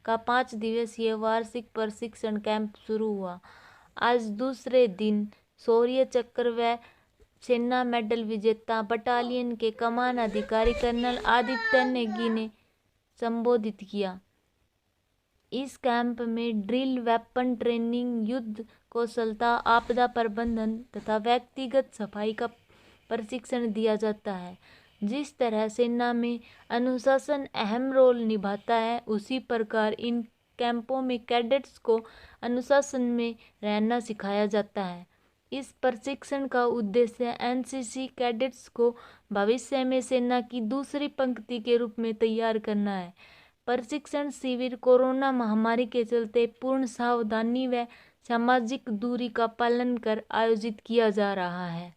का 5 दिवसीय वार्षिक प्रशिक्षण कैंप शुरू हुआ। आज दूसरे दिन शौर्य चक्र व सेना मेडल विजेता बटालियन के कमान अधिकारी कर्नल आदित्य नेगी ने संबोधित किया। इस कैंप में ड्रिल, वेपन ट्रेनिंग, युद्ध कौशलता, आपदा प्रबंधन तथा व्यक्तिगत सफाई का प्रशिक्षण दिया जाता है। जिस तरह सेना में अनुशासन अहम रोल निभाता है, उसी प्रकार इन कैंपों में कैडेट्स को अनुशासन में रहना सिखाया जाता है। इस प्रशिक्षण का उद्देश्य एनसीसी कैडेट्स को भविष्य में सेना की दूसरी पंक्ति के रूप में तैयार करना है। प्रशिक्षण शिविर कोरोना महामारी के चलते पूर्ण सावधानी व सामाजिक दूरी का पालन कर आयोजित किया जा रहा है।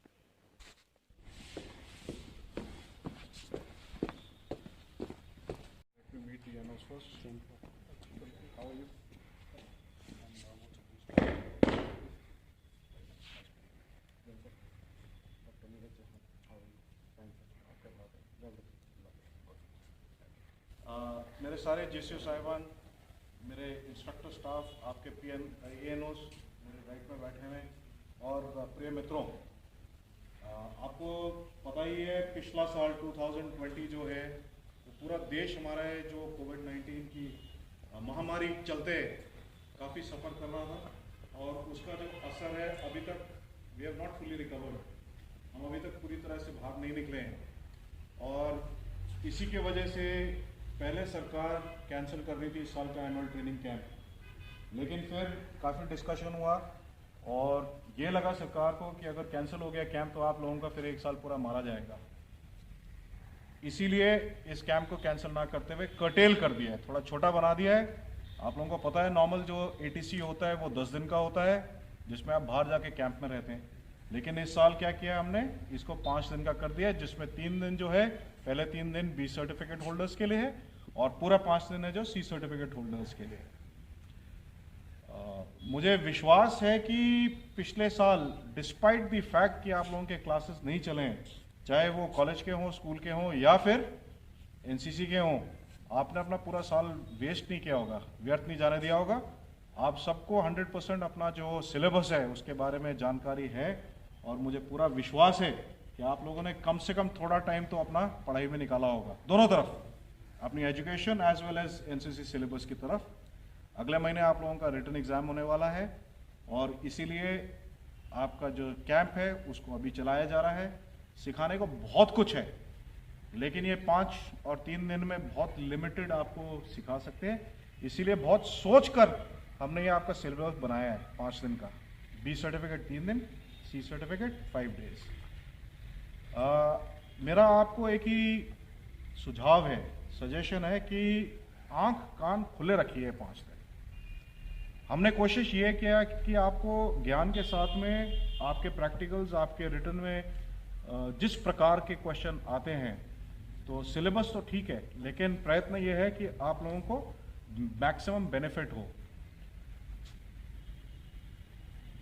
मेरे सारे जेसीओ साहिबान, मेरे इंस्ट्रक्टर स्टाफ, आपके पीएन एएनओस मेरे राइट में बैठे हुए, और प्रिय मित्रों, आपको पता ही है पिछला साल 2020 जो है वो पूरा देश हमारा है जो कोविड-19 की महामारी चलते काफ़ी सफ़र कर रहा था, और उसका जो असर है अभी तक we have not fully recovered, हम अभी तक पूरी तरह से बाहर नहीं निकले हैं। और इसी के वजह से पहले सरकार कैंसिल कर रही थी इस साल का एनुअल ट्रेनिंग कैंप, लेकिन फिर काफ़ी डिस्कशन हुआ और ये लगा सरकार को कि अगर कैंसिल हो गया कैंप तो आप लोगों का फिर एक साल पूरा मारा जाएगा। इसीलिए इस कैंप को कैंसिल ना करते हुए कर्टेल कर दिया है, थोड़ा छोटा बना दिया है। आप लोगों को पता है नॉर्मल जो एटीसी होता है वो 10 दिन का होता है, जिसमें आप बाहर जाके कैंप में रहते हैं, लेकिन इस साल क्या किया हमने, इसको 5 दिन का कर दिया, जिसमें 3 दिन जो है, पहले 3 दिन बी सर्टिफिकेट होल्डर्स के लिए है और पूरा 5 दिन है जो सी सर्टिफिकेट होल्डर्स के लिए। मुझे विश्वास है कि पिछले साल डिस्पाइट द फैक्ट कि आप लोगों के क्लासेस नहीं चले हैं, चाहे वो कॉलेज के हों, स्कूल के हों या फिर एनसीसी के हों, आपने अपना पूरा साल वेस्ट नहीं किया होगा, व्यर्थ नहीं जाने दिया होगा। आप सबको 100% अपना जो सिलेबस है उसके बारे में जानकारी है, और मुझे पूरा विश्वास है कि आप लोगों ने कम से कम थोड़ा टाइम तो अपना पढ़ाई में निकाला होगा, दोनों तरफ, अपनी education as well as NCC syllabus की तरफ। अगले महीने आप लोगों का रिटन एग्जाम होने वाला है, और इसीलिए आपका जो कैंप है उसको अभी चलाया जा रहा है। सिखाने को बहुत कुछ है, लेकिन ये 5 और 3 दिन में बहुत लिमिटेड आपको सिखा सकते हैं, इसीलिए बहुत सोच कर हमने ये आपका सिलेबस बनाया है 5 दिन का। बी सर्टिफिकेट 3 दिन, सी सर्टिफिकेट 5 डेज। मेरा आपको एक ही सुझाव है, सजेशन है कि आंख कान खुले रखिए 5 दिन। हमने कोशिश ये किया कि आपको ज्ञान के साथ में आपके प्रैक्टिकल्स, आपके रिटन में जिस प्रकार के क्वेश्चन आते हैं, तो सिलेबस तो ठीक है, लेकिन प्रयत्न ये है कि आप लोगों को मैक्सिमम बेनिफिट हो।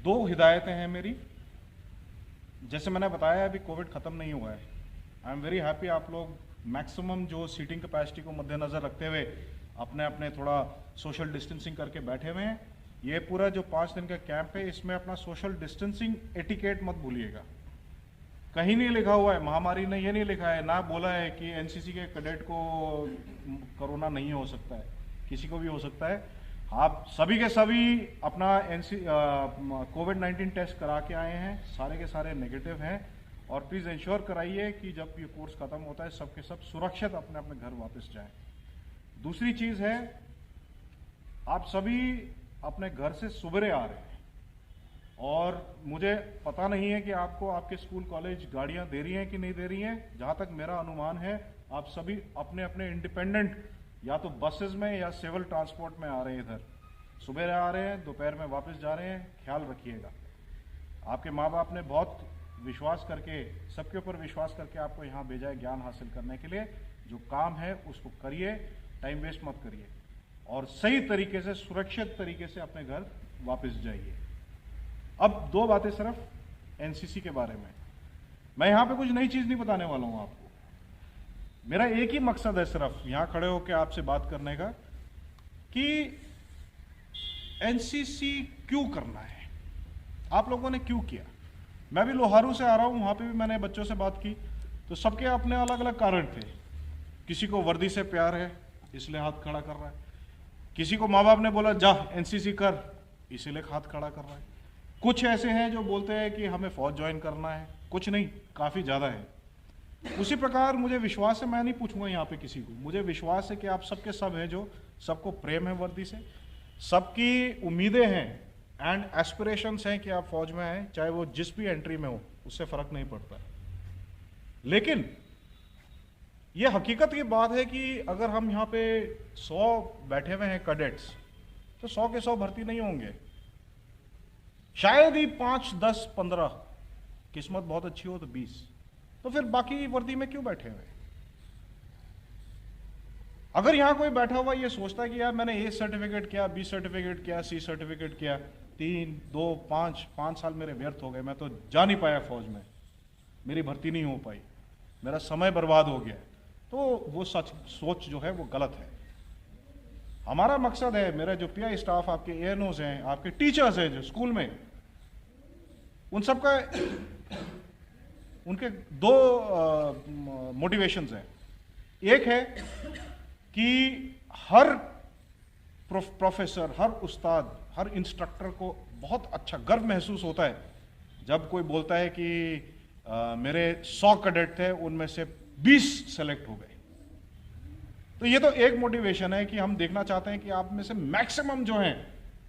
2 हिदायतें हैं मेरी। जैसे मैंने बताया अभी कोविड ख़त्म नहीं हुआ है, आई एम वेरी हैप्पी आप लोग मैक्सिमम जो सीटिंग कैपेसिटी को मद्देनज़र रखते हुए अपने अपने थोड़ा सोशल डिस्टेंसिंग करके बैठे हुए हैं। ये पूरा जो 5 दिन का कैंप है इसमें अपना सोशल डिस्टेंसिंग एटिकेट मत भूलिएगा। कहीं नहीं लिखा हुआ है, महामारी ने ये नहीं लिखा है, ना बोला है कि एनसीसी के कैडेट को कोरोना नहीं हो सकता है, किसी को भी हो सकता है। आप सभी के सभी अपना कोविड-19 टेस्ट करा के आए हैं, सारे के सारे नेगेटिव हैं, और प्लीज़ इंश्योर कराइए कि जब ये कोर्स ख़त्म होता है सब के सब सुरक्षित अपने अपने घर वापस जाएं। दूसरी चीज़ है, आप सभी अपने घर से सुबह आ रहे हैं, और मुझे पता नहीं है कि आपको आपके स्कूल कॉलेज गाड़ियां दे रही हैं कि नहीं दे रही हैं। जहां तक मेरा अनुमान है आप सभी अपने अपने इंडिपेंडेंट या तो बसेस में या सिविल ट्रांसपोर्ट में आ रहे हैं, इधर सुबह आ रहे हैं, दोपहर में वापस जा रहे हैं। ख्याल रखिएगा। आपके माँ बाप ने बहुत विश्वास करके, सबके ऊपर विश्वास करके आपको यहाँ भेजा है ज्ञान हासिल करने के लिए। जो काम है उसको करिए, टाइम वेस्ट मत करिए, और सही तरीके से सुरक्षित तरीके से अपने घर वापस जाइए। अब 2 बातें सिर्फ एनसीसी के बारे में। मैं यहाँ पे कुछ नई चीज़ नहीं बताने वाला हूँ आपको। मेरा एक ही मकसद है सिर्फ यहाँ खड़े होकर आपसे बात करने का कि एनसीसी क्यों करना है, आप लोगों ने क्यों किया। मैं भी लोहारू से आ रहा हूँ, वहाँ पे भी मैंने बच्चों से बात की तो सबके अपने अलग अलग कारण थे। किसी को वर्दी से प्यार है इसलिए हाथ खड़ा कर रहा है, किसी को माँ बाप ने बोला जा एनसीसी कर इसीलिए हाथ खड़ा कर रहा है, कुछ ऐसे हैं जो बोलते हैं कि हमें फौज ज्वाइन करना है, कुछ नहीं काफ़ी ज़्यादा है। उसी प्रकार मुझे विश्वास है, मैं नहीं पूछूंगा यहाँ पे किसी को, मुझे विश्वास है कि आप सबके सब हैं जो सबको प्रेम है वर्दी से, सबकी उम्मीदें हैं एंड एस्पिरेशंस हैं कि आप फौज में आए, चाहे वो जिस भी एंट्री में हो उससे फर्क नहीं पड़ता। लेकिन ये हकीकत की बात है कि अगर हम यहाँ पे 100 बैठे हुए हैं कैडेट्स तो 100 के 100 भर्ती नहीं होंगे, शायद ही 5, 10, 15, किस्मत बहुत अच्छी हो तो 20, तो फिर बाकी वर्दी में क्यों बैठे हुए। अगर यहां कोई बैठा हुआ ये सोचता है कि यार मैंने ए सर्टिफिकेट किया, बी सर्टिफिकेट किया, सी सर्टिफिकेट किया, 3, 2, 5 साल मेरे व्यर्थ हो गए, मैं तो जा नहीं पाया फौज में, मेरी भर्ती नहीं हो पाई, मेरा समय बर्बाद हो गया, तो वो सच सोच जो है वो गलत है। हमारा मकसद है, मेरा जो पीआई स्टाफ, आपके एएनओज हैं, आपके टीचर्स हैं जो स्कूल में, उन सबका उनके 2 मोटिवेशंस हैं। एक है कि हर प्रोफेसर, हर उस्ताद, हर इंस्ट्रक्टर को बहुत अच्छा गर्व महसूस होता है जब कोई बोलता है कि मेरे 100 कैडेट थे उनमें से 20 सेलेक्ट हो गए। तो ये तो एक मोटिवेशन है कि हम देखना चाहते हैं कि आप में से मैक्सिमम जो हैं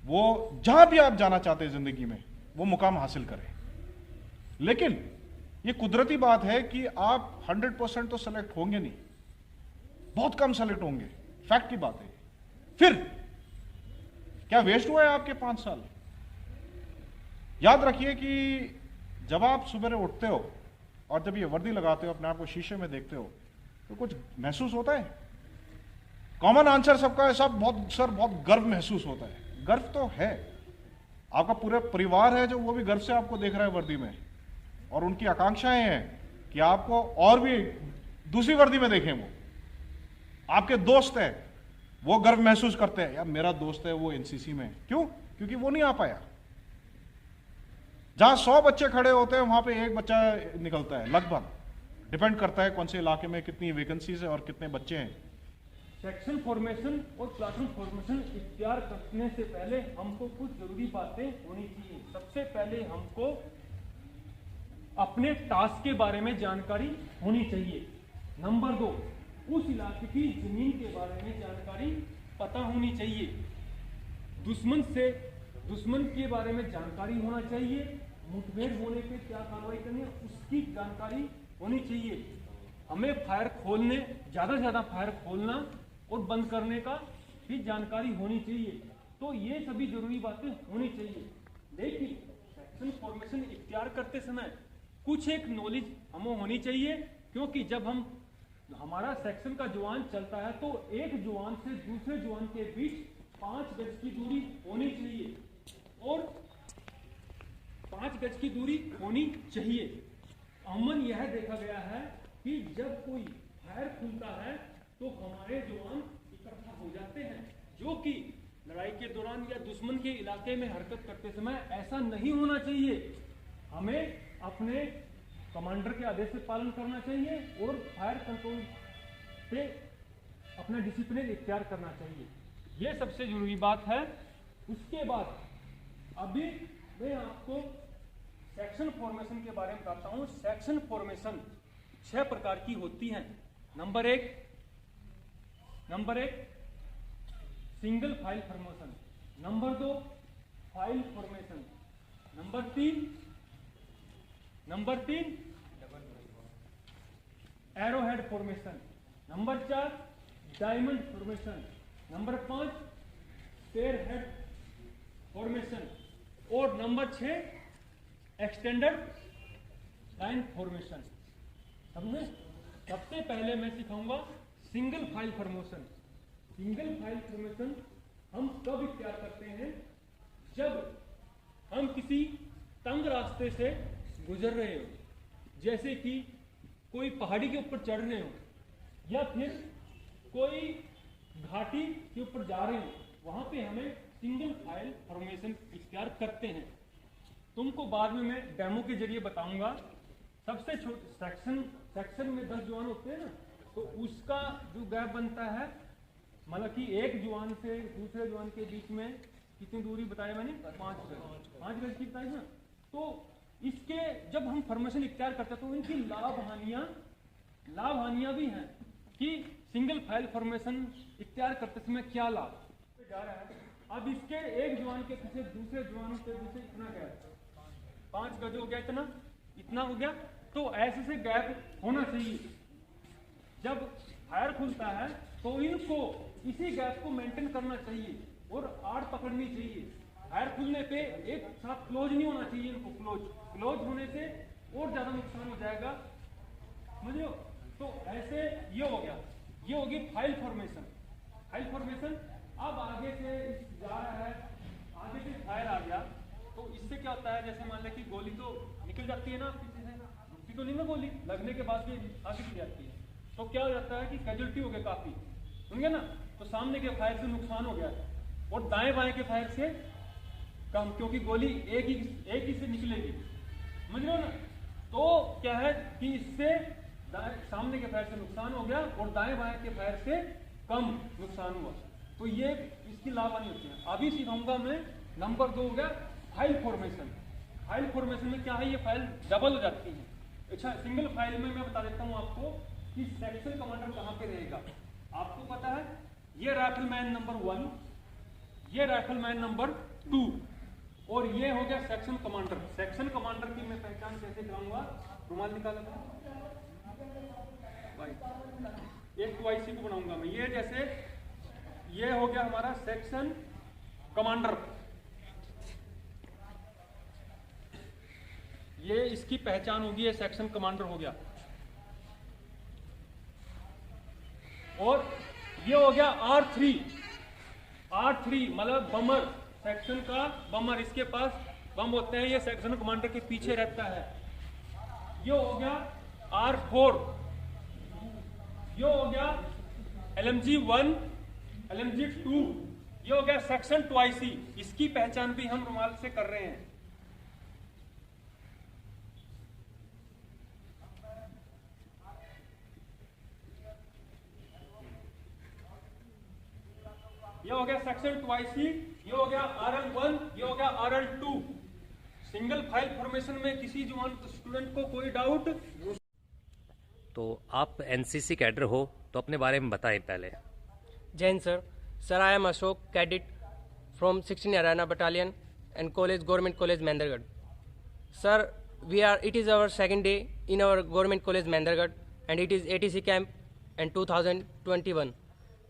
वो जहां भी आप जाना चाहते हैं जिंदगी में वो मुकाम हासिल करें। लेकिन ये कुदरती बात है कि आप 100% तो सेलेक्ट होंगे नहीं, बहुत कम सेलेक्ट होंगे, फैक्ट की बात है। फिर क्या वेस्ट हुआ है आपके 5 साल? याद रखिए कि जब आप सुबह उठते हो और जब ये वर्दी लगाते हो, अपने आप को शीशे में देखते हो, तो कुछ महसूस होता है? कॉमन आंसर सबका है, सब बहुत सर बहुत गर्व महसूस होता है। गर्व तो है, आपका पूरा परिवार है जो वो भी गर्व से आपको देख रहा है वर्दी में, और उनकी आकांक्षाएं हैं कि आपको और भी दूसरी वर्दी में देखें। वो आपके दोस्त है, वो गर्व महसूस करते हैं, यार मेरा दोस्त है वो एनसीसी में, क्यों? क्योंकि वो नहीं आ पाया। जहां 100 बच्चे खड़े होते हैं वहां पे एक बच्चा निकलता है, लगभग, डिपेंड करता है कौन से इलाके में कितनी वैकेंसीज है और कितने बच्चे हैं। सेक्शन फॉर्मेशन और क्लासरूम फॉर्मेशन इख्तियार करने से पहले हमको कुछ जरूरी बातें होनी चाहिए। सबसे पहले हमको अपने टास्क के बारे में जानकारी होनी चाहिए। नंबर 2, उस इलाके की जमीन के बारे में जानकारी पता होनी चाहिए। दुश्मन के बारे में जानकारी होना चाहिए। मुठभेड़ होने पे क्या कार्रवाई करनी है उसकी जानकारी होनी चाहिए। हमें फायर खोलने, ज़्यादा से ज़्यादा फायर खोलना और बंद करने का भी जानकारी होनी चाहिए। तो ये सभी जरूरी बातें होनी चाहिए। लेकिन सेक्शन फॉर्मेशन इख्तियार करते समय कुछ एक नॉलेज हमें होनी चाहिए, क्योंकि जब हमारा सेक्शन का जवान चलता है तो एक जवान से दूसरे जवान के बीच 5 गज की दूरी होनी चाहिए, और 5 गज की दूरी होनी चाहिए। अमूमन यह देखा गया है कि जब कोई फायर खुलता है तो हमारे जवान इकट्ठा हो जाते हैं, जो कि लड़ाई के दौरान या दुश्मन के इलाके में हरकत करते समय ऐसा नहीं होना चाहिए। हमें अपने कमांडर के आदेश से पालन करना चाहिए और फायर कंट्रोल से अपना डिसिप्लिन इख्तियार करना चाहिए। यह सबसे जरूरी बात है। उसके बाद अभी मैं आपको सेक्शन फॉर्मेशन के बारे में बताता हूं। सेक्शन फॉर्मेशन 6 प्रकार की होती हैं। नंबर एक single file formation. Number 2 file formation. Number 3 arrowhead formation. Number 4 diamond formation. Number 5 stair head formation. और नंबर 6 एक्सटेंडेड लाइन फॉर्मेशन। समझे? सबसे पहले मैं सिखाऊंगा single file formation. Single file formation हम कब इख्तियार करते हैं? जब हम किसी तंग रास्ते से गुजर रहे हो, जैसे कि कोई पहाड़ी के ऊपर चढ़ रहे हो या फिर कोई घाटी के ऊपर जा रहे हो, वहां पे हमें सिंगल फाइल फॉर्मेशन इख्तियार करते हैं। तुमको बाद में मैं डेमो के जरिए बताऊंगा। सबसे छोटे सेक्शन में 10 जवान होते हैं ना, तो उसका जो गैप बनता है, मतलब कि एक जवान से दूसरे जवान के बीच में कितनी दूरी बताया मैंने, 5 गज की बताई ना। तो इसके जब हम फॉर्मेशन इख्तियार करते हैं तो इनकी लाभ हानियां भी हैं कि सिंगल फाइल फॉर्मेशन इख्तियार करते समय क्या लाभ जा रहा है। अब इसके एक जवान के पीछे दूसरे जवानों के पीछे इतना गैप, 5 गज हो गया, इतना हो गया। तो ऐसे से गैप होना चाहिए। जब फायर खुलता है तो इनको इसी गैप को मेंटेन करना चाहिए और आड़ पकड़नी चाहिए। फायर खुलने पे एक साथ क्लोज नहीं होना चाहिए, इनको क्लोज होने से और ज्यादा नुकसान हो जाएगा, समझ लो। तो ऐसे ये हो गया, ये होगी फाइल फॉर्मेशन। अब आगे से जा रहा है, आगे से फायर आ गया तो इससे क्या होता है, जैसे मान लें कि गोली तो निकल जाती है ना पीछे से, रुकती तो नहीं ना गोली, लगने के बाद भी आगे चली जाती है। तो क्या हो जाता है कि कैजुअल्टी हो गया काफी, समझे ना। तो सामने के फायर से नुकसान हो गया और दाएं बाएं के फायर से कम, क्योंकि गोली एक ही से निकलेगी, समझ लो ना। तो क्या है कि इससे सामने के फायर से नुकसान हो गया और दाएं बाएं के फायर से कम नुकसान हुआ। तो ये इसकी लाभ हानि होती है। अभी सिखाऊंगा मैं। नंबर 2 हो गया फाइल फॉर्मेशन में क्या है, ये फाइल डबल हो जाती है। अच्छा, सिंगल फाइल में मैं बता देता हूँ आपको कि सेक्शन कमांडर कहाँ पे रहेगा। आपको पता है, ये राइफलमैन नंबर 1, ये राइफलमैन नंबर 2 और ये हो गया सेक्शन कमांडर। सेक्शन कमांडर की मैं पहचान कैसे कराऊंगा, रुमाल निकालूंगा भाई, एक तो IC को बनाऊंगा मैं। ये जैसे ये हो गया हमारा सेक्शन कमांडर, ये इसकी पहचान होगी, ये सेक्शन कमांडर हो गया। और ये हो गया R3 मतलब बमर, सेक्शन का बमर, इसके पास बम होते हैं, ये सेक्शन कमांडर के पीछे रहता है। ये हो गया R4, ये हो गया LMG 1, LMG 2, ये हो गया सेक्शन 2IC, इसकी पहचान भी हम रुमाल से कर रहे हैं। ये हो गया सेक्शन 2IC, ये हो गया RL1, ये हो गया RL2। सिंगल फाइल फॉर्मेशन में किसी जवान स्टूडेंट को कोई डाउट? तो आप एनसीसी कैडर हो, तो अपने बारे में बताएं पहले। Jain sir. Sir, I am Ashok, cadet from 16 Haryana Battalion and Government College Mendargarh. Sir, it is our second day in our Government College Mendargarh and it is ATC camp in 2021.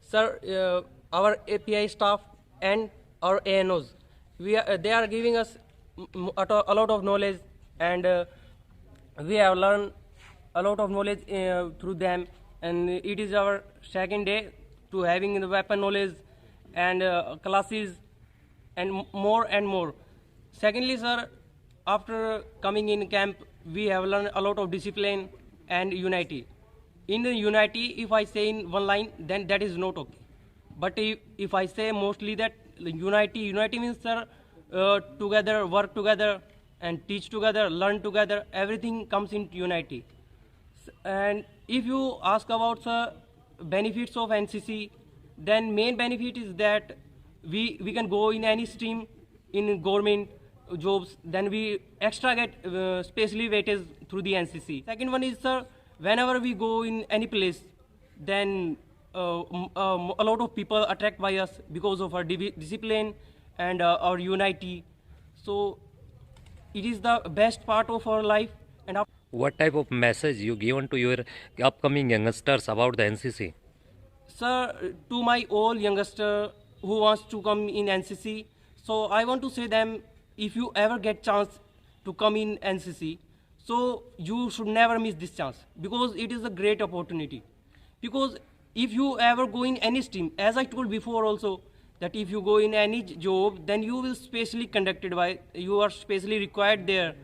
Sir, our API staff and our ANOs, they are giving us a lot of knowledge and we have learned a lot of knowledge through them, and it is our second day to having the weapon knowledge and classes and more. Secondly, sir, after coming in camp, we have learned a lot of discipline and unity. In the unity, if I say in one line, then that is not okay. But if I say mostly that unity means, sir, together, work together, and teach together, learn together, everything comes into unity. And if you ask about, sir, benefits of NCC, then main benefit is that we can go in any stream in government jobs, then we extra get specially weightage through the NCC. Second one is, sir, whenever we go in any place, then a lot of people attract by us because of our discipline and our unity. So it is the best part of our life. And what type of message you given to your upcoming youngsters about the NCC? Sir, to my all youngster who wants to come in NCC, so I want to say them, if you ever get chance to come in NCC, so you should never miss this chance, because it is a great opportunity. Because if you ever go in any stream, as I told before also, that if you go in any job, then you will specially conducted by, you are specially required there,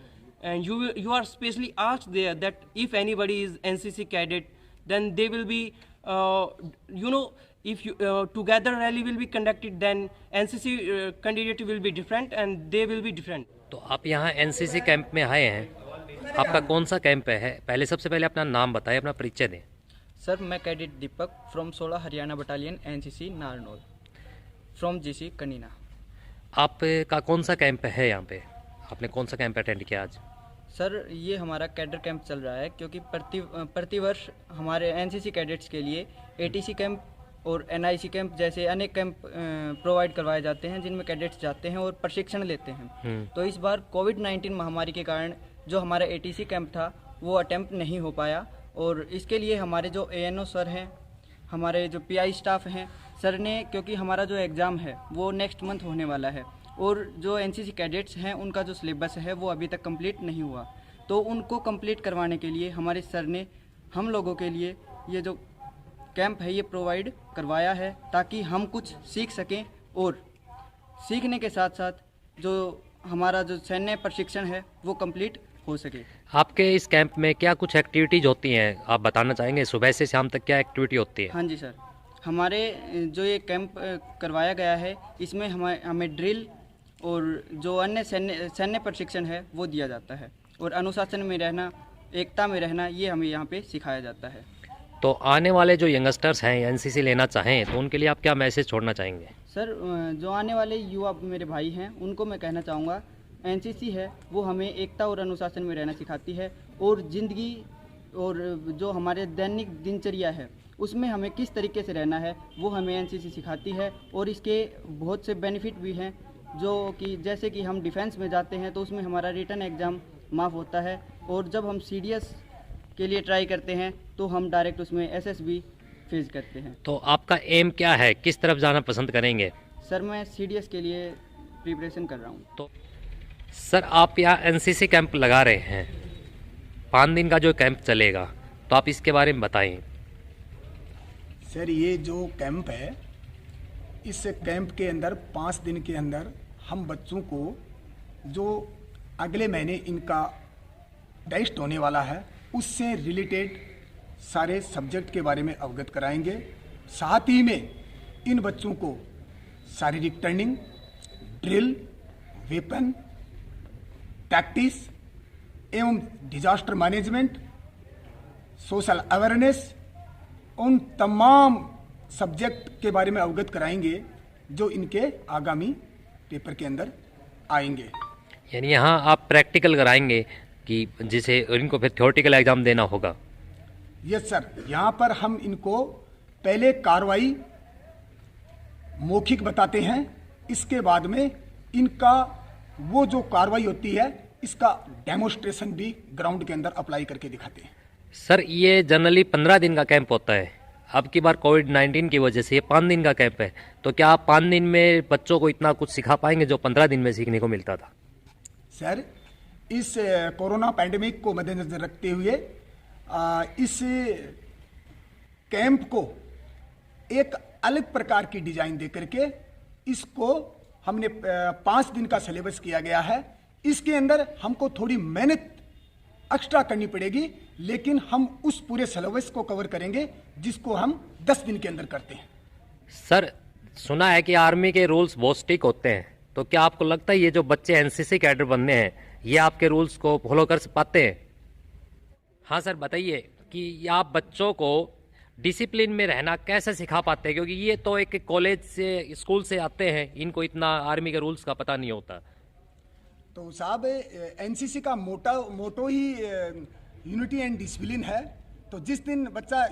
and you are specially asked there that if anybody is NCC cadet, then they will be if you together rally will be conducted, then NCC candidate will be different and they will be different. तो आप यहाँ NCC camp में आए हैं, आपका कौन सा camp है? पहले सबसे पहले अपना नाम बताएं, अपना परिचय दें। सर, मैं cadet Deepak from 16 Haryana battalion NCC Narnaul from GC Kanina. आपका कौन सा कैंप है यहाँ पे? आपने कौन सा कैंप अटेंड किया आज? सर, ये हमारा कैडर कैंप चल रहा है क्योंकि प्रतिवर्ष हमारे एनसीसी कैडेट्स के लिए एटीसी कैंप और एनआईसी कैंप जैसे अनेक कैंप प्रोवाइड करवाए जाते हैं जिनमें कैडेट्स जाते हैं और प्रशिक्षण लेते हैं। तो इस बार कोविड-19 महामारी के कारण जो हमारा एटीसी कैंप था वो अटेम्प्ट नहीं हो पाया और इसके लिए हमारे जो एएनओ सर हैं, हमारे जो पीआई स्टाफ हैं, सर ने, क्योंकि हमारा जो एग्ज़ाम है वो नेक्स्ट मंथ होने वाला है और जो एनसीसी कैडेट्स हैं उनका जो सिलेबस है वो अभी तक कंप्लीट नहीं हुआ, तो उनको कंप्लीट करवाने के लिए हमारे सर ने हम लोगों के लिए ये जो कैंप है ये प्रोवाइड करवाया है ताकि हम कुछ सीख सकें और सीखने के साथ साथ जो हमारा जो सैन्य प्रशिक्षण है वो कंप्लीट हो सके। आपके इस कैंप में क्या कुछ एक्टिविटीज होती हैं, आप बताना चाहेंगे? सुबह से शाम तक क्या एक्टिविटी होती है? हाँ जी सर, हमारे जो ये कैंप करवाया गया है इसमें हमें ड्रिल और जो अन्य सैन्य प्रशिक्षण है वो दिया जाता है और अनुशासन में रहना, एकता में रहना, ये हमें यहाँ पे सिखाया जाता है। तो आने वाले जो यंगस्टर्स हैं एनसीसी लेना चाहें तो उनके लिए आप क्या मैसेज छोड़ना चाहेंगे? सर, जो आने वाले युवा मेरे भाई हैं उनको मैं कहना चाहूँगा, एनसीसी है वो हमें एकता और अनुशासन में रहना सिखाती है और ज़िंदगी और जो हमारे दैनिक दिनचर्या है उसमें हमें किस तरीके से रहना है वो हमें एनसीसी सिखाती है और इसके बहुत से बेनिफिट भी हैं, जो कि जैसे कि हम डिफेंस में जाते हैं तो उसमें हमारा रिटन एग्ज़ाम माफ़ होता है और जब हम सीडीएस के लिए ट्राई करते हैं तो हम डायरेक्ट उसमें एसएसबी फेस करते हैं। तो आपका एम क्या है, किस तरफ जाना पसंद करेंगे? सर, मैं सीडीएस के लिए प्रिपरेशन कर रहा हूँ। तो सर, आप यहाँ एनसीसी कैंप लगा रहे हैं, 5 दिन का जो कैंप चलेगा, तो आप इसके बारे में बताएं। सर, ये जो कैंप है, इस कैंप के अंदर 5 दिन के अंदर हम बच्चों को जो अगले महीने इनका टेस्ट होने वाला है उससे रिलेटेड सारे सब्जेक्ट के बारे में अवगत कराएंगे। साथ ही में इन बच्चों को शारीरिक ट्रेनिंग, ड्रिल, वेपन, टैक्टिस एवं डिजास्टर मैनेजमेंट, सोशल अवेयरनेस, उन तमाम सब्जेक्ट के बारे में अवगत कराएंगे जो इनके आगामी पेपर के अंदर आएंगे। यानी यहाँ आप प्रैक्टिकल कराएंगे कि जिसे इनको फिर थ्योरेटिकल एग्जाम देना होगा? यस सर, यहाँ पर हम इनको पहले कार्रवाई मौखिक बताते हैं, इसके बाद में इनका वो जो कार्रवाई होती है इसका डेमोस्ट्रेशन भी ग्राउंड के अंदर अप्लाई करके दिखाते हैं। सर, ये जनरली 15 दिन का कैंप होता है, अब की बार कोविड-19 की वजह से ये 5 दिन का कैंप है, तो क्या आप 5 दिन में बच्चों को इतना कुछ सिखा पाएंगे जो 15 दिन में सीखने को मिलता था? सर, इस कोरोना पैंडेमिक को मद्देनजर रखते हुए इस कैंप को एक अलग प्रकार की डिजाइन दे करके इसको हमने 5 दिन का सिलेबस किया गया है। इसके अंदर हमको थोड़ी मेहनत एक्स्ट्रा करनी पड़ेगी, लेकिन हम उस पूरे सिलेबस को कवर करेंगे जिसको हम 10 दिन के अंदर करते हैं। सर, सुना है कि आर्मी के रूल्स बहुत स्ट्रिक्ट होते हैं, तो क्या आपको लगता है ये जो बच्चे एनसीसी कैडर बनने हैं ये आपके रूल्स को फॉलो कर पाते हैं? हाँ सर, बताइए कि आप बच्चों को डिसिप्लिन में रहना कैसे सिखा पाते हैं, क्योंकि ये तो एक कॉलेज से, स्कूल से आते हैं, इनको इतना आर्मी के रूल्स का पता नहीं होता। तो साहब, एनसीसी का मोटो ही यूनिटी एंड डिसिप्लिन है। तो जिस दिन बच्चा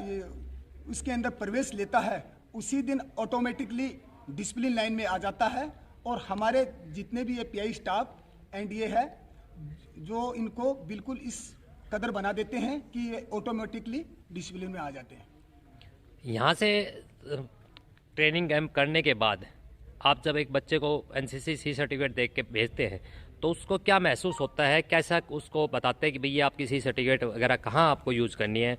उसके अंदर प्रवेश लेता है उसी दिन ऑटोमेटिकली डिसिप्लिन लाइन में आ जाता है और हमारे जितने भी ये पीआई स्टाफ एंड ये है जो इनको बिल्कुल इस कदर बना देते हैं कि ये ऑटोमेटिकली डिसिप्लिन में आ जाते हैं। यहाँ से ट्रेनिंग कैंप करने के बाद आप जब एक बच्चे को एनसीसी सी सर्टिफिकेट देख के भेजते हैं तो उसको क्या महसूस होता है, कैसा उसको बताते हैं कि भैया आपकी सी सर्टिफिकेट वगैरह कहाँ आपको यूज करनी है?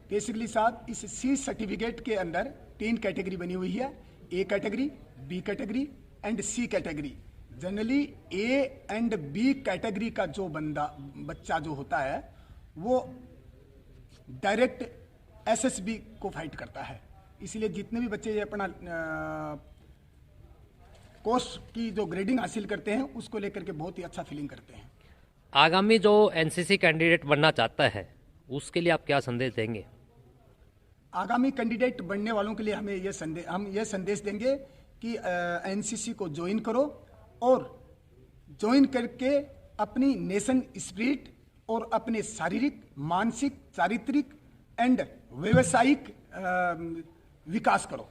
बेसिकली साहब, इस सी सर्टिफिकेट के अंदर 3 कैटेगरी बनी हुई है, A category, B category and C category. Generally A and B category का जो बच्चा जो होता है वो डायरेक्ट एसएसबी को फाइट करता है। इसलिए जितने भी बच्चे ये अपना कोर्स की जो ग्रेडिंग हासिल करते हैं उसको लेकर के बहुत ही अच्छा फीलिंग करते हैं। आगामी जो एनसीसी कैंडिडेट बनना चाहता है उसके लिए आप क्या संदेश देंगे? आगामी कैंडिडेट बनने वालों के लिए हम ये संदेश देंगे कि एनसीसी को ज्वाइन करो और ज्वाइन करके अपनी नेशन स्पिरिट और अपने शारीरिक, मानसिक, चारित्रिक एंड व्यावसायिक विकास करो।